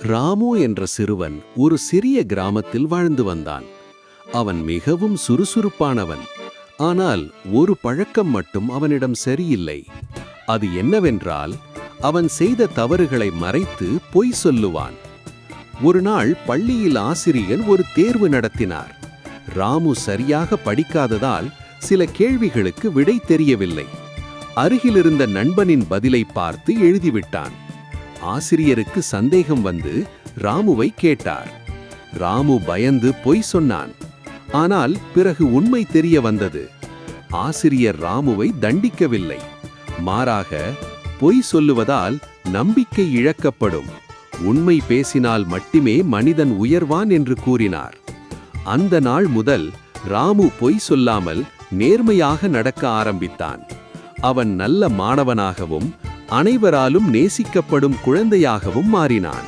ராமு என்ற சிறுவன் ஒரு சிறிய கிராமத்தில் வாழ்ந்து வந்தான். அவன் மிகவும் சுறுசுறுப்பானவன். ஆனால் ஒரு பழக்கம் மட்டும் அவனிடம் சரியில்லை. அது என்னவென்றால், அவன் செய்த தவறுகளை மறைத்து பொய் சொல்லுவான். ஒரு நாள் பள்ளியில் ஆசிரியர் ஒரு தேர்வு நடத்தினார். ராமு சரியாக படிக்காததால் சில கேள்விகளுக்கு விடை தெரியவில்லை. அருகிலிருந்த நண்பனின் பதிலை பார்த்து எழுதிவிட்டான். ஆசிரியருக்கு சந்தேகம் வந்து ராமுவை கேட்டார். ராமு பயந்து பொய் சொன்னான். ஆனால் பிறகு உண்மை தெரிய வந்தது. ஆசிரியர் ராமுவை தண்டிக்கவில்லை. மாறாக, பொய் சொல்லுவதால் நம்பிக்கை இழக்கப்படும், உண்மை பேசினால் மட்டுமே மனிதன் உயர்வான் என்று கூறினார். அந்த நாள் முதல் ராமு பொய் சொல்லாமல் நேர்மையாக நடக்க ஆரம்பித்தான். அவன் நல்ல மாணவனாகவும் அனைவராலும் நேசிக்கப்படும் குழந்தையாகவும் மாறினான்.